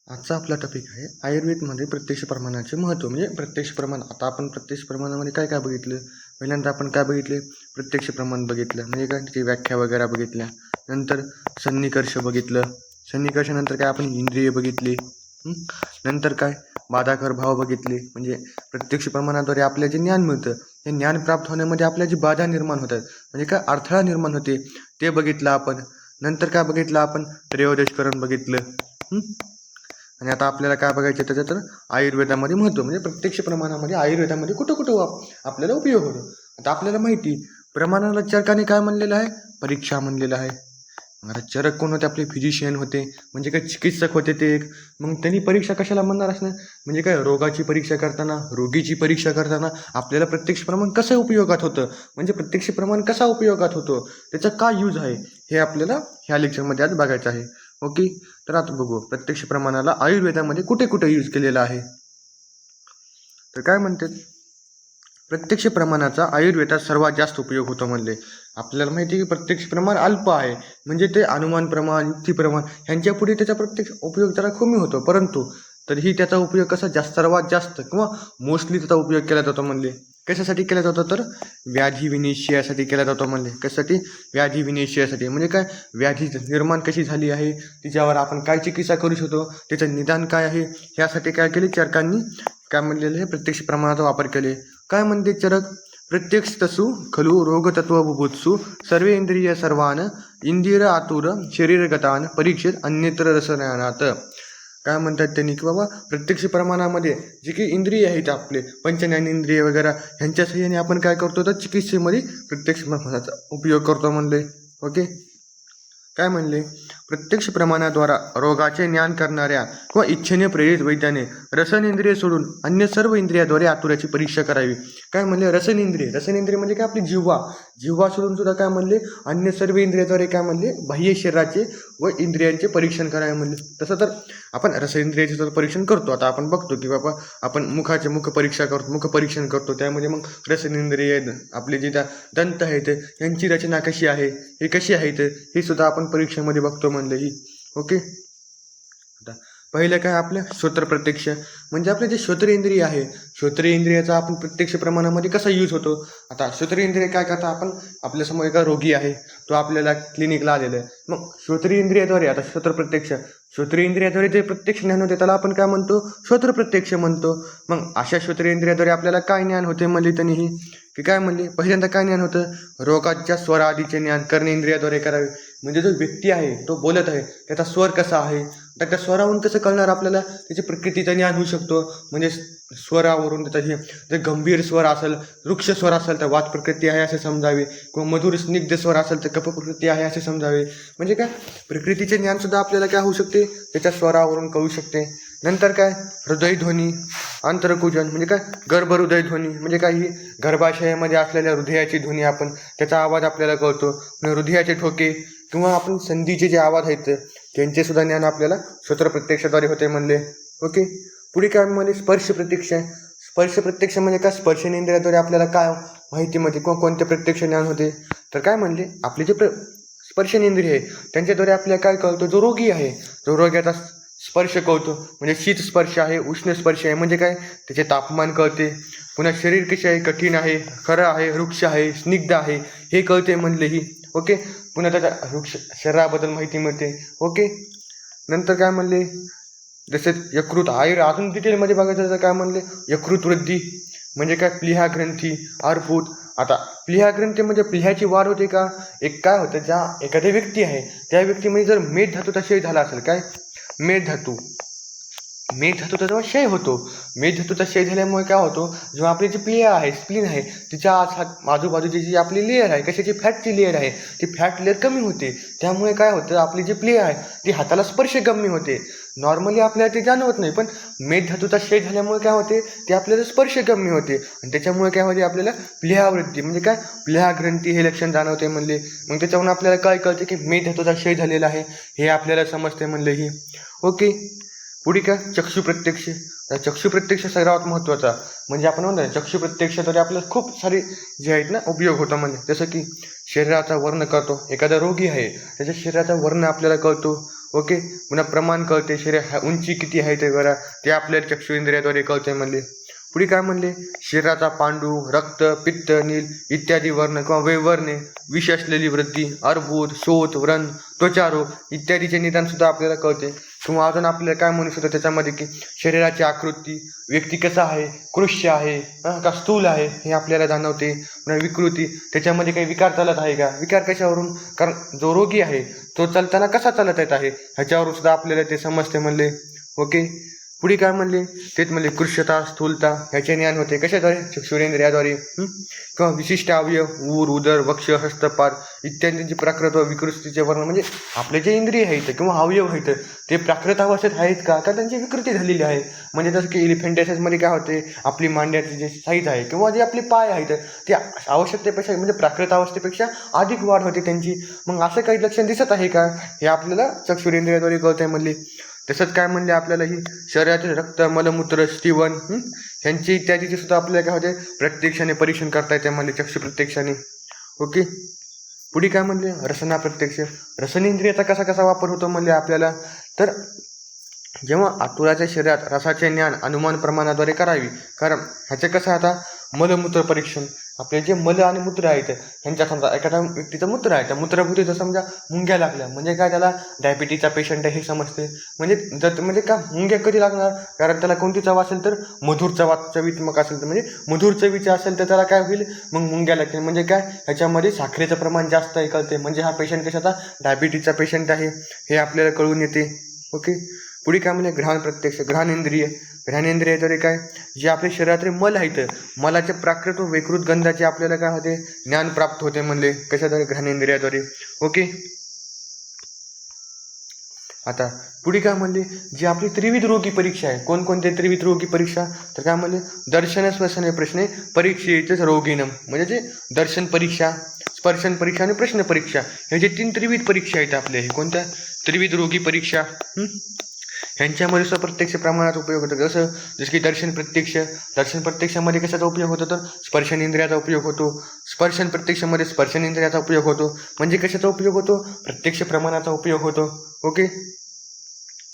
आजचा आपला टॉपिक आहे आयुर्वेदमध्ये प्रत्यक्ष प्रमाणाचे महत्त्व. म्हणजे प्रत्यक्ष प्रमाण. आता आपण प्रत्यक्ष प्रमाणामध्ये काय काय बघितलं. पहिल्यांदा आपण काय बघितले, प्रत्यक्ष प्रमाण बघितलं म्हणजे काय, त्याची व्याख्या वगैरे बघितल्या. नंतर सन्निकर्ष बघितलं. सन्निकर्षानंतर काय आपण इंद्रिय बघितली. नंतर काय बाधाकर भाव बघितले. म्हणजे प्रत्यक्ष प्रमाणाद्वारे आपल्याला जे ज्ञान मिळतं, ते ज्ञान प्राप्त होण्यामध्ये आपल्या जी बाधा निर्माण होतात, म्हणजे काय अडथळा निर्माण होते, ते बघितलं आपण. नंतर काय बघितलं आपण, त्रयोदशकरण बघितलं. आणि आता आपल्याला काय बघायचं त्याचं, तर आयुर्वेदामध्ये महत्त्व म्हणजे प्रत्यक्ष प्रमाणामध्ये आयुर्वेदामध्ये कुठं कुठं आपल्याला उपयोग होतो. आता आपल्याला माहिती, प्रमाणाला चरकाने काय म्हणलेलं आहे, परीक्षा म्हणलेलं आहे. आता चरक कोण होते, आपले फिजिशियन होते, म्हणजे काय चिकित्सक होते ते एक. मग त्यांनी परीक्षा कशाला म्हणणार असणार, म्हणजे काय रोगाची परीक्षा करताना, रोगीची परीक्षा करताना आपल्याला प्रत्यक्ष प्रमाण कसं उपयोगात होतं, म्हणजे प्रत्यक्ष प्रमाण कसा उपयोगात होतो, त्याचा काय यूज आहे, हे आपल्याला ह्या लेक्चरमध्ये आज बघायचं आहे. ओके, तर आता बघू प्रत्यक्ष प्रमाणाला आयुर्वेदामध्ये कुठे कुठे यूज केलेला आहे. तर काय म्हणतात, प्रत्यक्ष प्रमाणाचा आयुर्वेदात सर्वात जास्त उपयोग होतो म्हणले. आपल्याला माहिती आहे की प्रत्यक्ष प्रमाण अल्प आहे, म्हणजे ते अनुमान प्रमाण, युक्ती प्रमाण ह्यांच्या पुढे त्याचा प्रत्यक्ष उपयोग जरा कमी होतो, परंतु तरीही त्याचा उपयोग कसा जास्त, सर्वात जास्त किंवा मोस्टली त्याचा उपयोग केला जातो म्हणले. कशासाठी केला जातो, तर व्याधी विनिश्चयासाठी केला जातो म्हणले. कशासाठी, व्याधी विनिश्चयासाठी. म्हणजे काय, व्याधी निर्माण कशी झाली आहे, तिच्यावर आपण काय चिकित्सा करू शकतो, त्याचं निदान काय आहे, ह्यासाठी काय केले चरकांनी, काय म्हणलेलं आहे, प्रत्यक्ष प्रमाणाचा वापर केले. काय म्हणते चरक, प्रत्यक्ष तसु खलु रोगतत्व बुभुत्सु सर्वे इंद्रिय सर्वान इंदिर आतुर शरीरगतान परीक्षेत अन्यत्र रसनात. काय म्हणतात त्यांनी की बाबा, प्रत्यक्ष प्रमाणामध्ये जे काही इंद्रिय आहेत आपले पंचज्ञानेंद्रिय वगैरे, ह्यांच्या सहाय्याने आपण काय करतो, तर चिकित्सेमध्ये प्रत्यक्ष प्रमाणाचा उपयोग करतो म्हणले. ओके, काय म्हणले, प्रत्यक्ष प्रमाणाद्वारा रोगाचे ज्ञान करणाऱ्या किंवा इच्छेने प्रेरित वैद्याने रसनेंद्रिय सोडून अन्य सर्व इंद्रियाद्वारे आतुराची परीक्षा करावी. काय म्हणले, रसनेंद्रिय. रसनेंद्रिय म्हणजे काय, आपली जिव्हा सोडून सुद्धा काय म्हणले, अन्य सर्व इंद्रियाद्वारे काय म्हणले, बाह्य शरीराचे व इंद्रियांचे परीक्षण करावे म्हणले. तसं तर आपण रसनेंद्रियाचे सुद्धा परीक्षण करतो. आता आपण बघतो की बाबा, आपण मुख परीक्षण करतो, त्यामध्ये मग रसनेंद्रिय, आपले जे त्या दंत आहेत यांची रचना कशी आहे, हे कशी आहेत, हे सुद्धा आपण परीक्षेमध्ये बघतो म्हणले ही. ओके, आता पहिलं काय, आपलं श्रोत्र प्रत्यक्ष. म्हणजे आपले जे श्रोत्रेंद्रिय आहे, श्रोत्रेंद्रियाचा आपण प्रत्यक्ष प्रमाणामध्ये कसा यूज होतो. आता श्रोत्रेंद्रिय काय करता, आपण आपल्यासमोर एका रोगी आहे, तो आपल्याला क्लिनिकला आलेला आहे, मग श्रोत्रेंद्रियाद्वारे, आता श्रोत्रेंद्रियाद्वारे जे प्रत्यक्ष ज्ञान होते त्याला आपण काय म्हणतो, श्रोत्र प्रत्यक्ष म्हणतो. मग अशा श्रोत्रेंद्रियाद्वारे आपल्याला काय ज्ञान होते म्हणले त्यांनी, की काय म्हणले, पहिल्यांदा काय ज्ञान होतं, रोगाच्या स्वर आदीचे ज्ञान कर्णेंद्रियाद्वारे करावे. म्हणजे जो व्यक्ती आहे, तो बोलत आहे, त्याचा स्वर कसा आहे, तर त्या स्वरावरून कसं कळणार आपल्याला, त्याची प्रकृतीचं ज्ञान होऊ शकतो. म्हणजे स्वरावरून त्याचा हे, जर गंभीर स्वर असेल, वृक्ष स्वर असेल तर वात प्रकृती आहे असे समजावे, किंवा मधुर स्निग्ध स्वर असेल तर कफ प्रकृती आहे असे समजावे. म्हणजे काय, प्रकृतीचे ज्ञानसुद्धा आपल्याला काय होऊ शकते, त्याच्या स्वरावरून कळू शकते. नंतर काय, हृदयध्वनी, आंतरकुजन म्हणजे काय, गर्भहृदय ध्वनी म्हणजे काय, ही गर्भाशयामध्ये असलेल्या हृदयाची ध्वनी, आपण त्याचा आवाज आपल्याला कळतो. हृदयाचे ठोके किंवा आपण संधीचे जे आवाज आहेत त्यांचे सुद्धा ज्ञान आपल्याला श्रोत्र प्रत्यक्षाद्वारे होते म्हणले. ओके, पुढे काय म्हणले, स्पर्श प्रत्यक्ष म्हणजे काय, स्पर्शनेंद्रियाद्वारे आपल्याला काय माहितीमध्ये किंवा कोणते प्रत्यक्ष ज्ञान होते, तर काय म्हणले, आपले जे स्पर्शनेंद्रिय आहे त्यांच्याद्वारे आपल्याला काय कळतो, जो रोगी आहे, जो रोग्याचा स्पर्श कळतो. म्हणजे शीत स्पर्श आहे, उष्ण स्पर्श आहे, म्हणजे काय, त्याचे तापमान कळते. पुन्हा शरीर कसे आहे, कठीण आहे, खरं आहे, वृक्ष आहे, स्निग्ध आहे, हे कळते म्हणले ही. ओके, पुन्हा त्याच्या वृक्ष शरीराबद्दल माहिती मिळते. ओके, नंतर काय म्हणले, जसे यकृत, अजून डिटेलमध्ये बघायचं तर काय म्हणले, यकृत वृद्धी म्हणजे काय, प्लीहा ग्रंथी, अर्भूत. आता प्लीहा ग्रंथी म्हणजे प्लीहाची वाढ होते का, एक काय होतं, ज्या एखाद्या व्यक्ती आहे त्या व्यक्तीमध्ये जर मेद धातूचा क्षय झाला असेल, काय, मेद धातूचा जेव्हा क्षय होतो, मेद धातूचा क्षय झाल्यामुळे काय होतो, जेव्हा आपली जी प्लीहा आहे, स्प्लीन आहे, तिच्या आजूबाजूची जी आपली लेअर आहे, कशाची, फॅटची लेअर आहे, ती फॅट लेअर कमी होते. त्यामुळे काय होतं, आपली जी प्लीहा आहे ती हाताला स्पर्शगम्य होते. नॉर्मली आपल्याला ते जाणवत नाही, पण मेद धातूचा क्षय झाल्यामुळे काय होते, ते आपल्याला स्पर्शगम्य होते, आणि त्याच्यामुळे काय होते, आपल्याला प्लीहा वृद्धी म्हणजे काय, प्लीहा ग्रंथी हे लक्षण जाणवते म्हणले. मग त्याच्यावरून आपल्याला काय कळते की मेद धातूचा क्षय झालेला आहे, हे आपल्याला समजते म्हणले ही. ओके, पुढे काय, चक्षु प्रत्यक्ष. चक्षु प्रत्यक्ष सर्वात महत्त्वाचा म्हणजे आपण म्हणतो चक्षु प्रत्यक्षाद्वारे आपल्याला खूप सारे जे आहेत ना उपयोग होतो. म्हणजे जसं की शरीराचा वर्ण कळतो, एखादा रोगी आहे त्याच्या शरीराचा वर्ण आपल्याला कळतो. ओके. पुन्हा प्रमाण कळते, शरीर उंची किती आहे ते बघा ते आपल्याला चक्षु इंद्रियाद्वारे कळते म्हणले. पुढे काय म्हणले, शरीराचा पांडू, रक्त, पित्त, नील इत्यादी वर्ण किंवा वैवर्णे, विष असलेली वृद्धी, अर्बुद, शोथ, व्रण, त्वचारोग इत्यादीचे निदान सुद्धा आपल्याला कळते. किंवा अजून आपल्याला काय म्हणू शकतो त्याच्यामध्ये की शरीराची आकृती, व्यक्ती कसा आहे, कृष्य आहे का स्थूल आहे हे आपल्याला जाणवते. पुन्हा विकृती, त्याच्यामध्ये काही विकार चालत आहे का, विकार कशावरून, कारण जो रोगी आहे तो चालताना कसा चालत येत आहे ह्याच्यावरून सुद्धा आपल्याला ते समजते म्हणले. ओके. पुढे काय म्हणले, तेच म्हणले कृष्यता, स्थूलता ह्याचे ज्ञान होते कशाद्वारे, चक्षुरेंद्रियाद्वारे. किंवा विशिष्ट अवयव, ऊर, उदर, वक्ष, हस्तपाद इत्यादींची प्राकृत व विकृतीचे वर्ण, म्हणजे आपले जे इंद्रिय आहेत किंवा अवयव आहेत ते प्राकृत अवस्थेत आहेत का त्यांची विकृती झालेली आहे. म्हणजे जसं की एलिफेंटायसिसमध्ये काय होते, आपली मांड्याची जे साईज आहे किंवा जे आपले पाय आहेत ते आवश्यकतेपेक्षा म्हणजे प्राकृत अवस्थेपेक्षा अधिक वाढ होते त्यांची. मग असं काही लक्षण दिसत आहे का, हे आपल्याला चक्षुरेंद्रियाद्वारे कळतंय म्हणले. तसंच काय म्हणले, आपल्याला ही शरीरातील रक्त, मलमूत्र, स्तीवन ह्यांची इत्यादीचे सुद्धा आपल्याला काय होते प्रत्यक्षाने परीक्षण करता येते म्हणले, चक्षु प्रत्यक्षाने. ओके. पुढे काय म्हणले, रसना प्रत्यक्ष, रसनेंद्रियाचा कसा कसा वापर होतो म्हणले आपल्याला, तर जेव्हा आतुराच्या शरीरात रसाचे ज्ञान अनुमान प्रमाणाद्वारे करावी. कारण ह्याचं कसं आता मलमूत्र परीक्षण, आपले जे मल आणि मूत्र आहेत ह्यांच्या, समजा एखाद्या व्यक्तीचं मूत्र आहे, त्या मूत्रभूतीत समजा मुंग्या लागल्या म्हणजे काय, त्याला डायबिटीजचा पेशंट आहे हे समजते. म्हणजे जर म्हणजे का मुंग्या कधी लागणार, कारण त्याला कोणती चव असेल तर मधुर चवीत्मक असेल तर, म्हणजे मधुर चवीचं असेल तर त्याला काय होईल, मग मुंग्या लागतील. म्हणजे काय, ह्याच्यामध्ये साखरेचं प्रमाण जास्त आहे कळते, म्हणजे हा पेशंट कशाचा डायबिटीजचा पेशंट आहे हे आपल्याला कळून येते. ओके. पुढे काय म्हणजे घ्राण प्रत्यक्ष, घ्राणेंद्रिय, घ्राणेंद्रियाद्वारे काय, जे आपल्या शरीरातले मल आहेत मलाचे प्राकृत व विकृत गंधाचे आपल्याला काय होते ज्ञान प्राप्त होते म्हणले, कशाद्वारे, घ्राणेंद्रियाद्वारे. ओके. आता पुढे काय म्हणले, जी आपली त्रिविध रोगी परीक्षा आहे, कोणकोणते त्रिविध रोगी परीक्षा, तर काय म्हणले, दर्शन स्पर्शन प्रश्न परीक्षेच रोगिणम, म्हणजे जे दर्शन परीक्षा, स्पर्शन परीक्षा आणि प्रश्न परीक्षा हे जे 3 त्रिविध परीक्षा आहेत आपल्या, हे कोणत्या, त्रिविध रोगी परीक्षा. ह्यांच्यामध्ये सुद्धा प्रत्यक्ष प्रमाणात उपयोग होतो. जसं की दर्शन प्रत्यक्षामध्ये कशाचा उपयोग होतो, तर स्पर्शनेंद्रियाचा उपयोग होतो. स्पर्शन प्रत्यक्षामध्ये स्पर्शनेंद्रियाचा उपयोग होतो. म्हणजे कशाचा उपयोग होतो, प्रत्यक्ष प्रमाणाचा उपयोग होतो. ओके.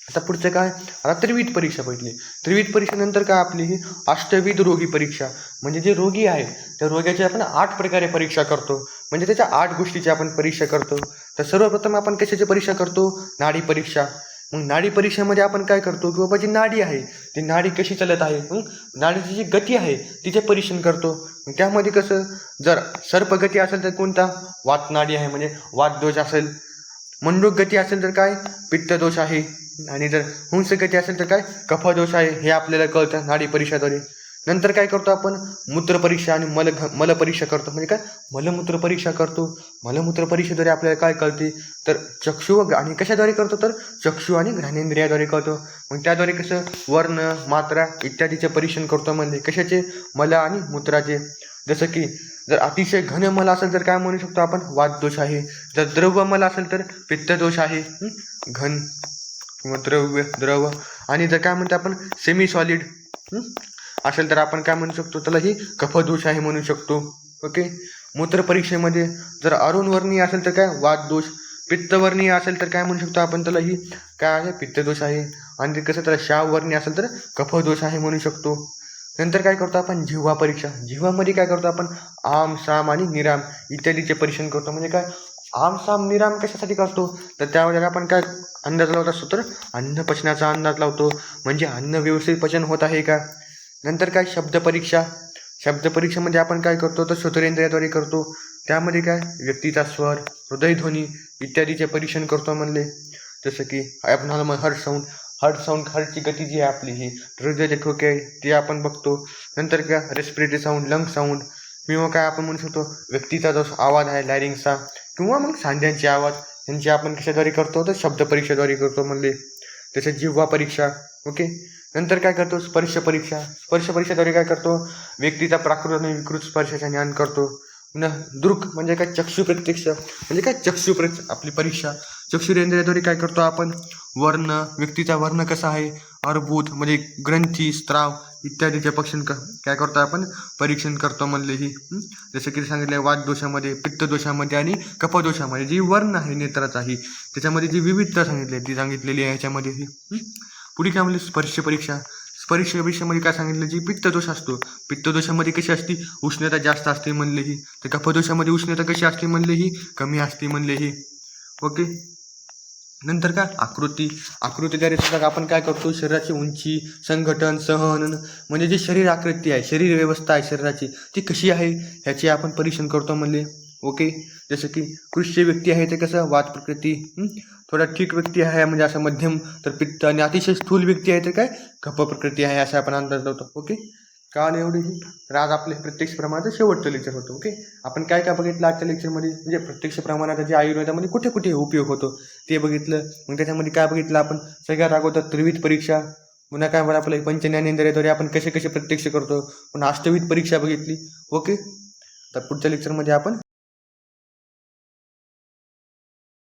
आता पुढचं काय, आता त्रिविध परीक्षा बघितली. त्रिविध परीक्षेनंतर काय आपली ही अष्टविध रोगी परीक्षा, म्हणजे जे रोगी आहे त्या रोग्याची आपण 8 प्रकारे परीक्षा करतो, म्हणजे त्याच्या 8 गोष्टीची आपण परीक्षा करतो. तर सर्वप्रथम आपण कशाची परीक्षा करतो, नाडी परीक्षा. मग नाडी परीक्षेमध्ये आपण काय करतो की बाबा जी नाडी आहे ती नाडी कशी चालत आहे, नाडीची जी गती आहे तिचे परीक्षण करतो. त्यामध्ये कसं, जर सर्पगती असेल तर कोणता, वात नाडी आहे म्हणजे वात दोष असेल. मंडूक गती असेल तर काय, पित्त दोष आहे. आणि जर हुंस गती असेल तर काय, कफ दोष आहे. हे आपल्याला कळतं नाडी परीक्षाद्वारे. नंतर काय करतो आपण, मूत्र परीक्षा आणि मल परीक्षा करतो. म्हणजे काय, मलमूत्र परीक्षा करतो. मलमूत्र परीक्षेद्वारे आपल्याला काय कळते, तर चक्षु आणि कशाद्वारे करतो, तर चक्षु आणि घ्राणेंद्रियाद्वारे करतो. मग त्याद्वारे कसं वर्ण, मात्रा इत्यादीचे परीक्षण करतो. म्हणजे कशाचे, मल आणि मूत्राचे. जसं की जर अतिशय घन मल असेल तर काय म्हणू शकतो आपण, वात दोष आहे. जर द्रव मल असेल तर पित्त दोष आहे. घन किंवा द्रव. आणि जर काय म्हणतो आपण सेमी सॉलिड असेल तर आपण काय म्हणू शकतो, त्याला ही कफदोष आहे म्हणू शकतो. ओके. मूत्र परीक्षेमध्ये जर अरुणवर्णीय असेल तर काय, वात दोष. पित्तवर्णीय असेल तर काय म्हणू शकतो आपण, त्याला ही काय आहे, पित्तदोष आहे. आणि कसं त्याला शाववर्णीय असेल तर कफदोष आहे म्हणू शकतो. नंतर काय करतो आपण, जिव्हा परीक्षा. जिव्हामध्ये काय करतो आपण, आम, साम आणि निराम इत्यादीचे परीक्षण करतो. म्हणजे काय, आम, साम, निराम कशासाठी करतो, तर त्यावेळेला आपण काय अंदाज लावत असतो, तर अन्न पचनाचा अंदाज लावतो. म्हणजे अन्न व्यवस्थित पचन होत आहे का. नंतर काय, शब्द परीक्षा. शब्द परीक्षेमध्ये आपण काय करतो, तर श्रोत्रेंद्रियाद्वारे करतो. त्यामध्ये काय, व्यक्तीचा स्वर, हृदयध्वनी इत्यादीचे परीक्षण करतो म्हणले. जसं की ॲबनॉर्मल हार्टची गती जी आहे आपली, ही हृदयाचे ठोके आहे ते आपण बघतो. नंतर काय, रेस्पिरेटरी साऊंड, लंग साऊंड. किंवा काय आपण म्हणू शकतो, व्यक्तीचा जो आवाज आहे लॅरिंगचा, किंवा मग सांध्यांचे आवाज, यांची आपण कशाद्वारे करतो, तर शब्द परीक्षेद्वारे करतो म्हणले. तसेच जिव्हा परीक्षा. ओके. नंतर काय करतो, स्पर्श परीक्षा. स्पर्श परीक्षेद्वारे काय करतो, व्यक्तीचा प्राकृत आणि विकृत स्पर्शाचे ज्ञान करतो. दृक म्हणजे काय, चक्षु प्रत्यक्ष म्हणजे काय, आपली परीक्षा. चक्षुरेंद्रियाद्वारे काय करतो आपण, वर्ण, व्यक्तीचा वर्ण कसा आहे, अर्भूत म्हणजे ग्रंथी, स्त्राव इत्यादीचे काय करतो आपण, परीक्षण करतो म्हणले ही. जसं की सांगितले वातदोषामध्ये, पित्तदोषामध्ये आणि कफदोषामध्ये जी वर्ण आहे नेत्राचा ही, त्याच्यामध्ये जी विविधता सांगितली ती सांगितलेली आहे ह्याच्यामध्ये ही. पुढे काय म्हणले, स्पर्श परीक्षा. स्पर्श परीक्षेमध्ये काय सांगितलं, जी पित्तदोष असतो, पित्तदोषामध्ये कशी असते, उष्णता जास्त असते म्हणले ही. तर कफदोषामध्ये उष्णता कशी असते म्हणले ही, कमी असते म्हणले ही. ओके. नंतर काय, आकृतीद्वारे सुद्धा आपण काय करतो, शरीराची उंची, संघटन, सहन म्हणजे जी शरीर आकृती आहे, शरीर व्यवस्था आहे शरीराची ती कशी आहे ह्याचे आपण परीक्षण करतो म्हणले. ओके. जसं की कृष्य व्यक्ती आहे ते कसं, वात प्रकृती, थोडा ठीक व्यक्ती आहे म्हणजे असं मध्यम, तर पित्त, आणि अतिशय स्थूल व्यक्ती आहे ते काय, कफ प्रकृती आहे असं आपण अंदाज लावतो. ओके. काल एवढी ही. तर आज आपले प्रत्यक्ष प्रमाणाचं शेवटचं लेक्चर होतं. ओके. आपण काय काय बघितलं आजच्या लेक्चरमध्ये, म्हणजे प्रत्यक्ष प्रमाणाचा जे आयुर्वेदामध्ये कुठे कुठे उपयोग होतो ते बघितलं. मग त्याच्यामध्ये काय बघितलं आपण, सगळ्यात अगोदर त्रिविध परीक्षा, पुन्हा काय म्हणा आपलं पंचज्ञानेंद्रियाद्वारे आपण कसे कसे प्रत्यक्ष करतो, पुन्हा अष्टविध परीक्षा बघितली. ओके. तर पुढच्या लेक्चरमध्ये आपण